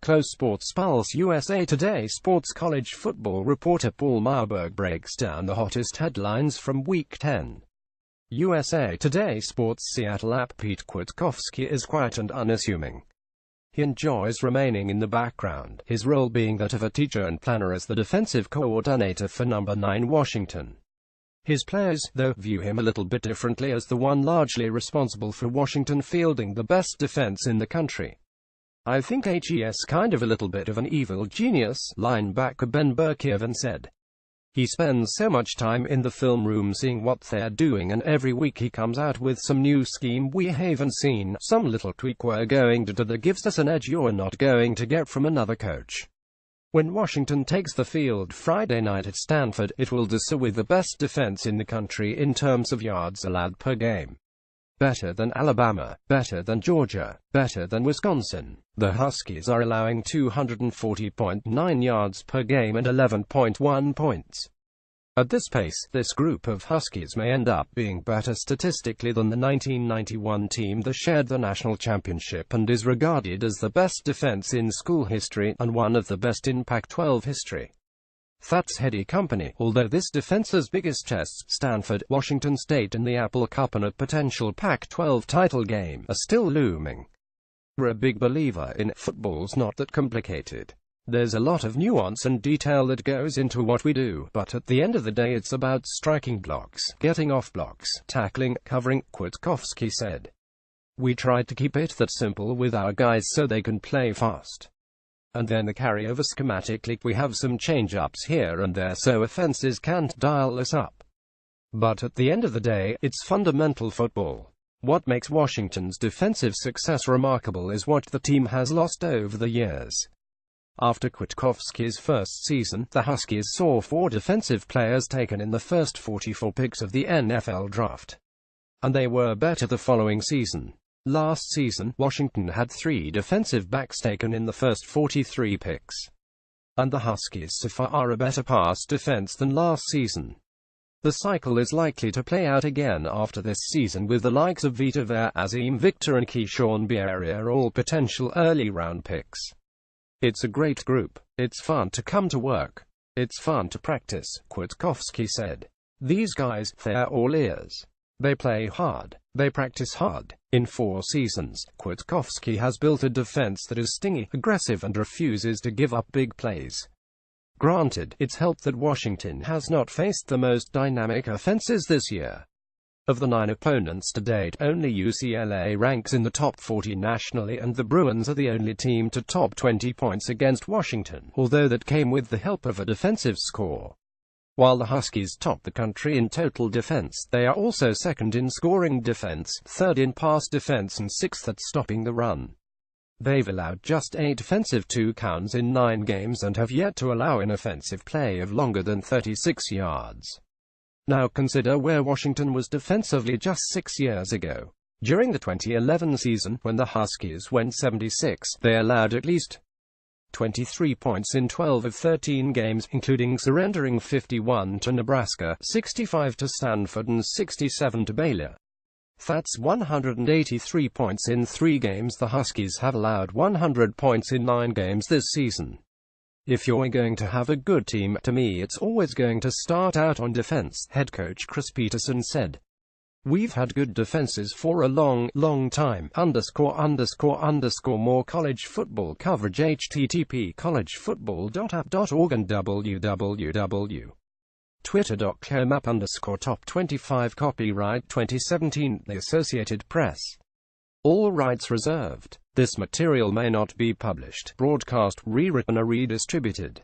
Close. SportsPulse USA Today Sports college football reporter Paul Myerberg breaks down the hottest headlines from Week 10. USA Today Sports Seattle app. Pete Kwiatkowski is quiet and unassuming. He enjoys remaining in the background, his role being that of a teacher and planner as the defensive coordinator for number 9 Washington. His players, though, view him a little bit differently as the one largely responsible for Washington fielding the best defense in the country. "I think he's kind of a little bit of an evil genius," linebacker Ben Burkievan said. "He spends so much time in the film room seeing what they're doing, and every week he comes out with some new scheme we haven't seen, some little tweak we're going to do that gives us an edge you're not going to get from another coach. When Washington takes the field Friday night at Stanford, it will do so with the best defense in the country in terms of yards allowed per game. Better than Alabama, better than Georgia, better than Wisconsin. The Huskies are allowing 240.9 yards per game and 11.1 points. At this pace, this group of Huskies may end up being better statistically than the 1991 team that shared the national championship and is regarded as the best defense in school history, and one of the best in Pac-12 history. That's heady company, although this defense's biggest tests, Stanford, Washington State and the Apple Cup and a potential Pac-12 title game, are still looming. We're a big believer in football's not that complicated. There's a lot of nuance and detail that goes into what we do, but at the end of the day it's about striking blocks, getting off blocks, tackling, covering," Kwiatkowski said. "We tried to keep it that simple with our guys so they can play fast. And then the carryover schematically, we have some change-ups here and there so offenses can't dial us up. But at the end of the day, it's fundamental football. What makes Washington's defensive success remarkable is what the team has lost over the years." After Kwiatkowski's first season, the Huskies saw 4 defensive players taken in the first 44 picks of the NFL draft. And they were better the following season. Last season, Washington had 3 defensive backs taken in the first 43 picks. And the Huskies so far are a better pass defense than last season. The cycle is likely to play out again after this season with the likes of Vita Vea, Azim Victor and Keyshawn Bierria all potential early round picks. "It's a great group. It's fun to come to work. It's fun to practice," Kwiatkowski said. "These guys, they're all ears. They play hard. They practice hard." In 4 seasons, Kwiatkowski has built a defense that is stingy, aggressive and refuses to give up big plays. Granted, it's helped that Washington has not faced the most dynamic offenses this year. Of the 9 opponents to date, only UCLA ranks in the top 40 nationally, and the Bruins are the only team to top 20 points against Washington, although that came with the help of a defensive score. While the Huskies top the country in total defense, they are also second in scoring defense, third in pass defense and 6th at stopping the run. They've allowed just 8 defensive touchdowns in 9 games and have yet to allow an offensive play of longer than 36 yards. Now consider where Washington was defensively just 6 years ago. During the 2011 season, when the Huskies went 76, they allowed at least 23 points in 12 of 13 games, including surrendering 51 to Nebraska, 65 to Stanford and 67 to Baylor. That's 183 points in 3 games. The Huskies have allowed 100 points in 9 games this season. "If you're going to have a good team, to me it's always going to start out on defense," head coach Chris Peterson said. "We've had good defenses for a long time. More college football coverage http://collegefootball.app.org and www.twitter.com/top 25 Copyright 2017 The Associated Press. All rights reserved. This material may not be published, broadcast, rewritten or redistributed.